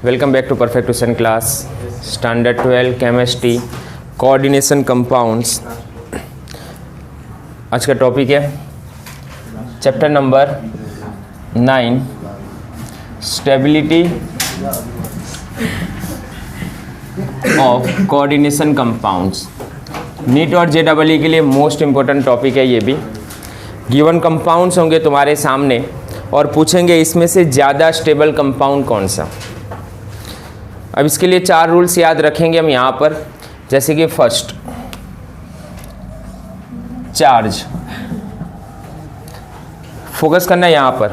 Welcome back to perfect class standard 12 chemistry coordination compounds. आज का topic है chapter number 9 stability of coordination compounds. NEET और JEE के लिए मोस्ट इम्पोर्टेंट टॉपिक है ये भी। गिवन कंपाउंड्स होंगे तुम्हारे सामने और पूछेंगे इसमें से ज़्यादा स्टेबल कंपाउंड कौन सा। अब इसके लिए 4 रूल्स याद रखेंगे हम यहाँ पर, जैसे कि फर्स्ट चार्ज, फोकस करना है यहाँ पर।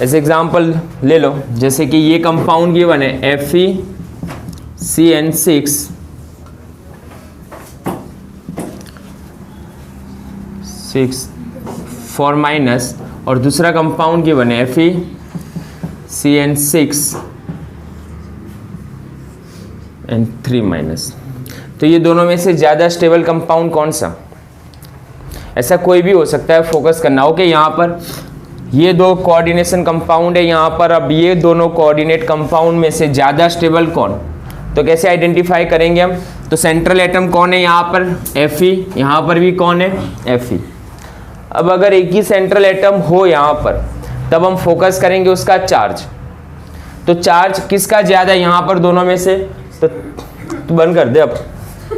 एज एग्जांपल ले लो, जैसे कि ये कंपाउंड गिवन है FeCN6 4- और दूसरा कंपाउंड गिवन है FeCN6 3-। तो ये दोनों में से ज़्यादा स्टेबल कंपाउंड कौन सा? ऐसा कोई भी हो सकता है, फोकस करना। ओके, यहाँ पर ये दो कोऑर्डिनेशन कंपाउंड है यहाँ पर। अब ये दोनों कोऑर्डिनेट कंपाउंड में से ज़्यादा स्टेबल कौन, तो कैसे आइडेंटिफाई करेंगे हम? तो सेंट्रल एटम कौन है यहाँ पर? Fe। यहाँ पर भी कौन है? Fe। अब अगर एक ही सेंट्रल एटम हो यहाँ पर, तब हम फोकस करेंगे उसका चार्ज। तो चार्ज किसका ज़्यादा है यहाँ पर दोनों में से? तो बंद कर दे अब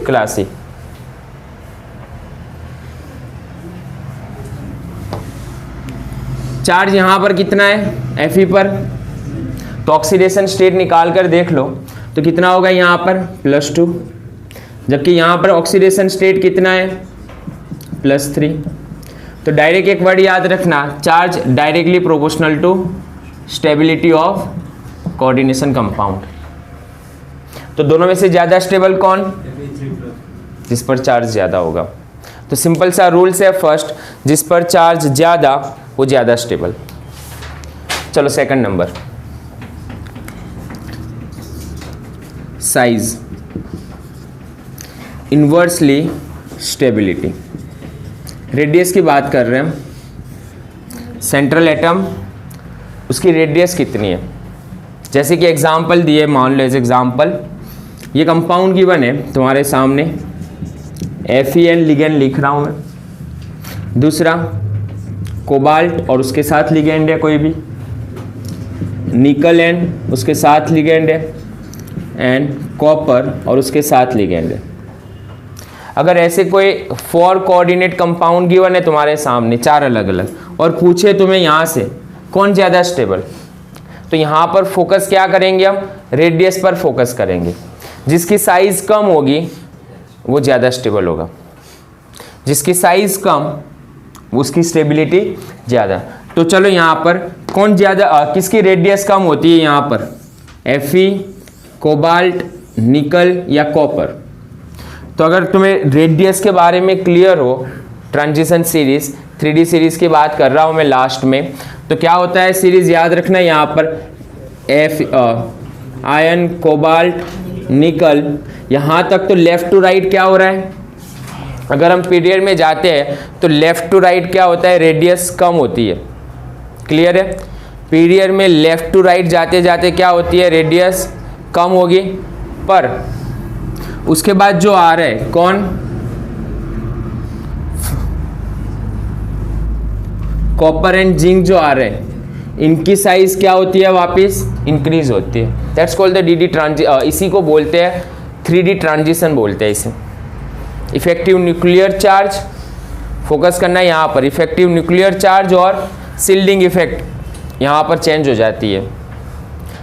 क्लास ही। चार्ज यहाँ पर कितना है Fe पर? तो ऑक्सीडेशन स्टेट निकाल कर देख लो तो कितना होगा यहाँ पर? +2। जबकि यहाँ पर ऑक्सीडेशन स्टेट कितना है? +3। तो डायरेक्ट एक वर्ड याद रखना, charge directly proportional to stability of coordination compound. तो दोनों में से ज़्यादा स्टेबल कौन? जिस पर चार्ज ज़्यादा होगा। तो सिंपल सा रूल्स है, फर्स्ट जिस पर चार्ज ज़्यादा वो ज़्यादा स्टेबल। चलो second number, size inversely stability. Radius की बात कर रहे हैं हम। सेंट्रल एटम, उसकी रेडियस कितनी है? जैसे कि एग्जांपल दिए, मान लो एज एग्जांपल ये कंपाउंड गिवन है तुम्हारे सामने, FeN लिगेंड लिख रहा हूं मैं। दूसरा कोबाल्ट और उसके साथ लिगेंड है कोई भी, निकल N उसके साथ लिगेंड है, एंड कॉपर और उसके साथ लिगेंड है। अगर ऐसे कोई 4 कोऑर्डिनेट कंपाउंड गिवन है तुम्हारे सामने, 4 अलग अलग, और पूछे तुम्हें यहाँ से कौन ज़्यादा स्टेबल, तो यहाँ पर फोकस क्या करेंगे हम? रेडियस पर फोकस करेंगे। जिसकी साइज कम होगी वो ज़्यादा स्टेबल होगा, जिसकी साइज कम उसकी स्टेबिलिटी ज़्यादा। तो चलो यहाँ पर कौन ज़्यादा, किसकी रेडियस कम होती है यहाँ पर? Fe, कोबाल्ट, निकल या कॉपर। तो अगर तुम्हें रेडियस के बारे में क्लियर हो, ट्रांजिशन सीरीज 3D सीरीज की बात कर रहा हूँ मैं लास्ट में, तो क्या होता है सीरीज याद रखना यहाँ पर आयन, कोबाल्ट, निकल, यहाँ तक तो लेफ्ट टू राइट क्या हो रहा है? अगर हम पीरियड में जाते हैं तो लेफ्ट टू राइट क्या होता है? रेडियस कम होती है। क्लियर है? पीरियड में लेफ्ट टू राइट जाते जाते क्या होती है? रेडियस कम होगी। पर उसके बाद जो आ रहा है कौन? कॉपर एंड जिंक जो आ रहे हैं, इनकी साइज क्या होती है? वापस इंक्रीज होती है। That's called the DD transition. इसी को बोलते हैं 3D ट्रांजिशन बोलते हैं इसे। इफेक्टिव न्यूक्लियर चार्ज, फोकस करना है यहाँ पर। इफेक्टिव न्यूक्लियर चार्ज और शिल्डिंग इफेक्ट यहाँ पर चेंज हो जाती है।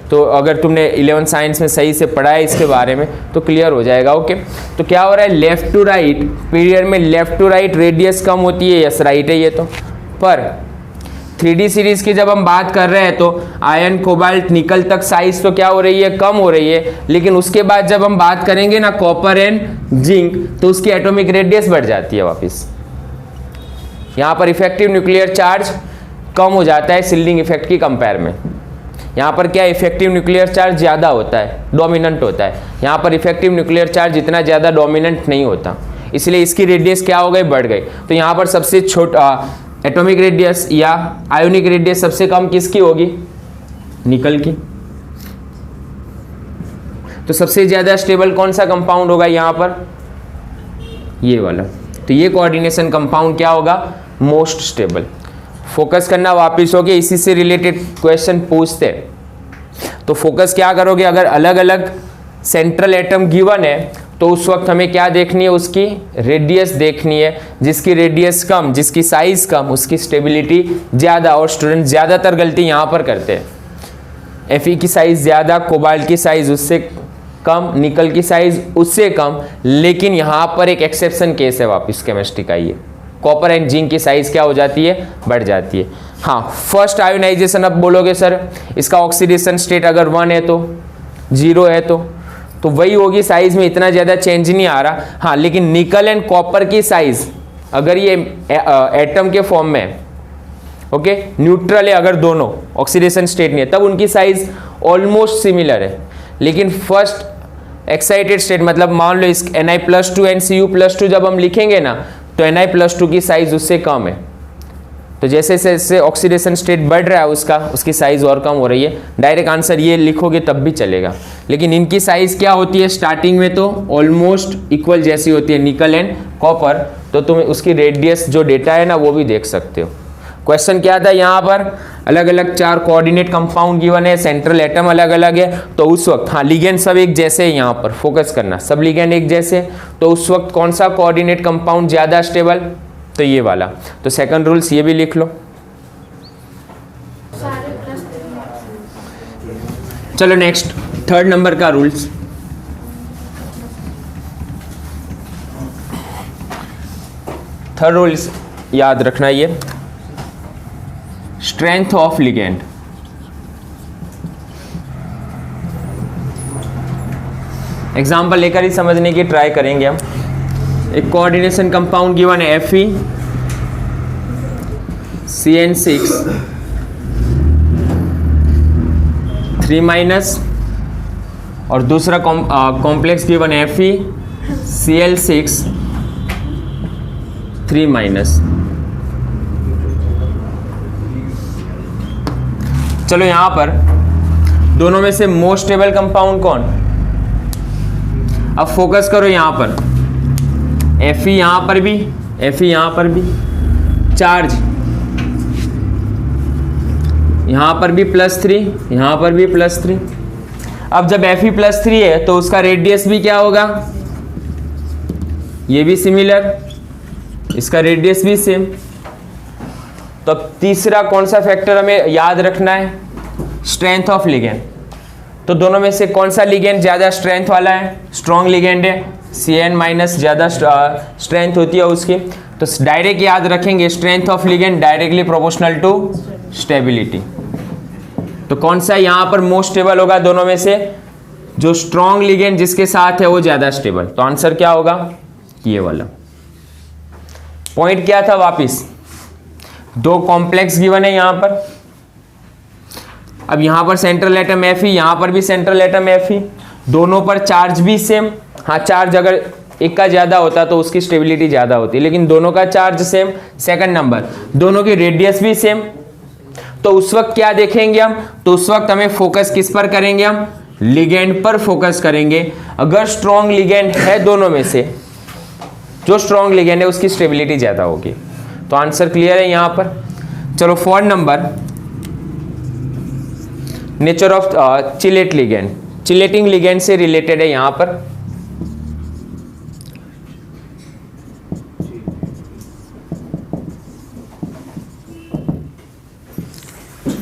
तो अगर तुमने 11 साइंस में सही से पढ़ा है इसके बारे में तो क्लियर हो जाएगा। ओके, तो क्या हो रहा है? लेफ्ट टू राइट, पीरियड में लेफ्ट टू राइट रेडियस कम होती है। यस, राइट है ये तो। पर 3D सीरीज की जब हम बात कर रहे हैं तो आयन, कोबाल्ट, निकल तक साइज तो क्या हो रही है? कम हो रही है। लेकिन उसके बाद जब हम बात करेंगे ना कॉपर एंड जिंक, तो उसकी एटॉमिक रेडियस बढ़ जाती है वापस। यहाँ पर इफेक्टिव न्यूक्लियर चार्ज कम हो जाता है शिल्डिंग इफेक्ट की कंपेयर में। यहाँ पर क्या इफेक्टिव न्यूक्लियर चार्ज ज़्यादा होता है, डोमिनेंट होता है। यहाँ पर इफेक्टिव न्यूक्लियर चार्ज इतना ज़्यादा डोमिनेंट नहीं होता, इसलिए इसकी रेडियस क्या हो गई? बढ़ गई। तो यहाँ पर सबसे छोटा एटॉमिक रेडियस या आयोनिक रेडियस सबसे कम किसकी होगी? निकल की। तो सबसे ज़्यादा स्टेबल कौन सा कंपाउंड होगा यहाँ पर, ये वाला। तो ये कोऑर्डिनेशन कंपाउंड क्या होगा, मोस्ट स्टेबल। फोकस करना वापिस हो गया, इसी से रिलेटेड क्वेश्चन पूछते हैं तो फोकस क्या करोगे, अगर अलग अलग सेंट्रल एटम गिवन है तो उस वक्त हमें क्या देखनी है, उसकी रेडियस देखनी है। जिसकी रेडियस कम, जिसकी साइज कम, उसकी स्टेबिलिटी ज़्यादा। और स्टूडेंट ज़्यादातर गलती यहाँ पर करते हैं, Fe की साइज ज़्यादा, कोबाल्ट की साइज उससे कम, निकल की साइज उससे कम। लेकिन यहाँ पर एक एक्सेप्शन केस है वापस केमिस्ट्री का, ये कॉपर एंड जिंक की साइज क्या हो जाती है, बढ़ जाती है। हाँ, फर्स्ट आयोनाइजेशन, अब बोलोगे सर इसका ऑक्सीडेशन स्टेट अगर 1 है तो 0 है तो वही होगी, साइज में इतना ज़्यादा चेंज नहीं आ रहा। हाँ, लेकिन निकल एंड कॉपर की साइज अगर ये एटम के फॉर्म में है, ओके, न्यूट्रल है, अगर दोनों ऑक्सीडेशन स्टेट नहीं है, तब उनकी साइज ऑलमोस्ट सिमिलर है। लेकिन फर्स्ट एक्साइटेड स्टेट, मतलब मान लो इस Na+2 एंड Cu+2 जब हम लिखेंगे ना, तो Na+2 की साइज उससे कम है। तो जैसे जैसे ऑक्सीडेशन स्टेट बढ़ रहा है उसकी साइज और कम हो रही है। डायरेक्ट आंसर ये लिखोगे तब भी चलेगा, लेकिन इनकी साइज क्या होती है स्टार्टिंग में, तो ऑलमोस्ट इक्वल जैसी होती है, निकल एंड कॉपर। तो तुम उसकी रेडियस जो डेटा है ना वो भी देख सकते हो। क्वेश्चन क्या था यहाँ पर, अलग अलग 4 कोऑर्डिनेट कंपाउंड गिवन है, सेंट्रल एटम अलग अलग है, तो उस वक्त, हाँ लिगेंड सब एक जैसे है, यहाँ पर फोकस करना, सब लिगेंड एक जैसे, तो उस वक्त कौन सा कोऑर्डिनेट कंपाउंड ज़्यादा स्टेबल, तो ये वाला। तो सेकंड रूल्स ये भी लिख लो। चलो नेक्स्ट, थर्ड नंबर का रूल्स। थर्ड रूल्स याद रखना, ये स्ट्रेंथ ऑफ लिगेंड। एग्जाम्पल लेकर ही समझने की ट्राई करेंगे हम। एक कोऑर्डिनेशन कंपाउंड गिवन है Fe CN6 3- और दूसरा कॉम्प्लेक्स गिवन है Fe Cl6 3-। चलो यहां पर दोनों में से मोस्ट स्टेबल कंपाउंड कौन, अब फोकस करो यहां पर, Fe यहां पर भी, Fe यहां पर भी, चार्ज यहां पर भी +3, यहां पर भी +3। अब जब Fe +3 है तो उसका रेडियस भी क्या होगा, ये भी सिमिलर, इसका रेडियस भी सेम। तो अब तीसरा कौन सा फैक्टर हमें याद रखना है, स्ट्रेंथ ऑफ लिगेंड। तो दोनों में से कौन सा लिगेंड ज़्यादा स्ट्रेंथ वाला है, स्ट्रॉन्ग लिगेंड है, Cn- ज़्यादा स्ट्रेंथ होती है उसकी। तो डायरेक्ट याद रखेंगे, strength of ligand directly proportional to stability. तो कौन सा यहाँ पर मोस्ट स्टेबल होगा दोनों में से, जो स्ट्रॉन्ग लिगेंड जिसके साथ है वो ज़्यादा स्टेबल। तो आंसर क्या होगा, ये वाला। पॉइंट क्या था वापिस, 2 कॉम्प्लेक्स गिवन है यहाँ पर। अब यहाँ पर सेंट्रल एटम Fe, यहाँ पर भी सेंट्रल एटम Fe, दोनों पर चार्ज भी सेम। हाँ, चार्ज अगर एक का ज़्यादा होता तो उसकी स्टेबिलिटी ज़्यादा होती, लेकिन दोनों का चार्ज सेम। सेकंड नंबर, दोनों की रेडियस भी सेम। तो उस वक्त क्या देखेंगे हम, तो उस वक्त हमें फोकस किस पर करेंगे, हम लिगेंड पर फोकस करेंगे। अगर स्ट्रॉन्ग लिगेंड है दोनों में से, जो स्ट्रॉन्ग लिगेंड है उसकी स्टेबिलिटी ज़्यादा होगी। तो आंसर क्लियर है यहाँ पर। चलो fourth number, nature of chelate ligand, chelating ligand से रिलेटेड है यहाँ पर।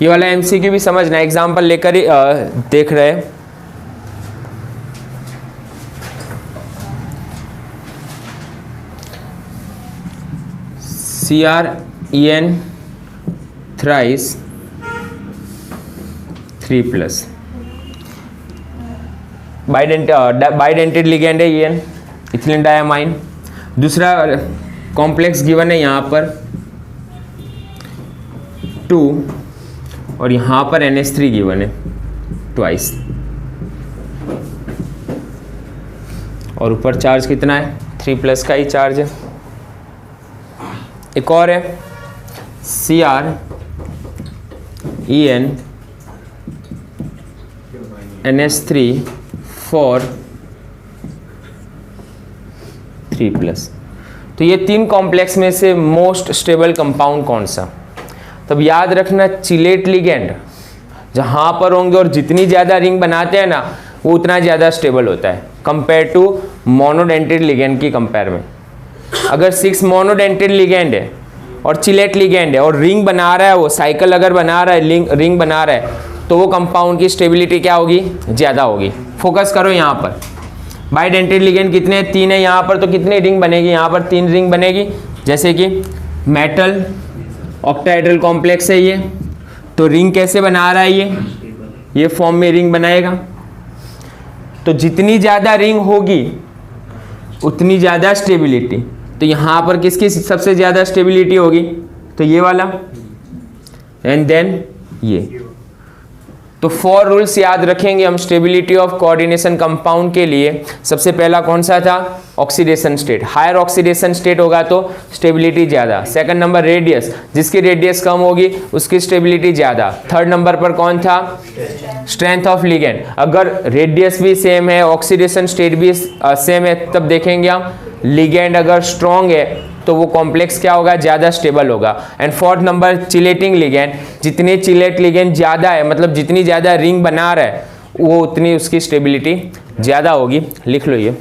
ये वाला MCQ भी समझना, एग्जाम्पल लेकर ही देख रहे हैं। CrEn thrice 3+, बाइडेंटेड लिगेंड है EN, इथिलीन डायमाइन। दूसरा कॉम्प्लेक्स गिवन है यहाँ पर 2 और यहाँ पर NH3 गिवन है ट्वाइस, और ऊपर चार्ज कितना है, 3+ का ही चार्ज है। एक और है CrEn NH3 फॉर 3+। तो ये 3 कॉम्प्लेक्स में से मोस्ट स्टेबल कंपाउंड कौन सा? तब याद रखना चिलेट लिगेंड जहाँ पर होंगे और जितनी ज़्यादा रिंग बनाते हैं ना वो उतना ज़्यादा स्टेबल होता है कंपेयर टू मोनोडेंटेड लिगेंड की कंपेयर में। अगर 6 मोनोडेंटेड लिगेंड है और चिलेट लिगेंड है और रिंग बना रहा है, वो साइकिल अगर बना रहा है, रिंग बना रहा है, तो वो कंपाउंड की स्टेबिलिटी क्या होगी? ज़्यादा होगी। फोकस करो यहाँ पर, बाइडेंटेड लिगेंड कितने? 3 है यहाँ पर, तो कितनी रिंग बनेगी? यहाँ पर 3 रिंग बनेगी। जैसे कि मेटल ऑक्टाहेड्रल कॉम्प्लेक्स है ये, तो रिंग कैसे बना रहा है? ये फॉर्म में रिंग बनाएगा। तो जितनी ज़्यादा रिंग होगी उतनी ज़्यादा स्टेबिलिटी। तो यहाँ पर किसकी सबसे ज़्यादा स्टेबिलिटी होगी? तो ये वाला, एंड देन ये। तो 4 रूल्स याद रखेंगे हम स्टेबिलिटी ऑफ कोऑर्डिनेशन कंपाउंड के लिए। सबसे पहला कौन सा था? Oxidation state. Higher oxidation state होगा तो स्टेबिलिटी ज़्यादा। सेकंड नंबर रेडियस, जिसकी रेडियस कम होगी उसकी स्टेबिलिटी ज़्यादा। थर्ड नंबर पर कौन था? Strength of ligand. अगर रेडियस भी सेम है, ऑक्सीडेशन स्टेट भी सेम है, तब देखेंगे हम लिगेंड अगर स्ट्रॉन्ग है तो वो कॉम्प्लेक्स क्या होगा? ज़्यादा स्टेबल होगा। And fourth number chelating ligand, जितने चिलेट लिगेंड ज़्यादा है, मतलब जितनी ज़्यादा रिंग बना रहा है वो उतनी उसकी स्टेबिलिटी ज़्यादा होगी। लिख लो ये।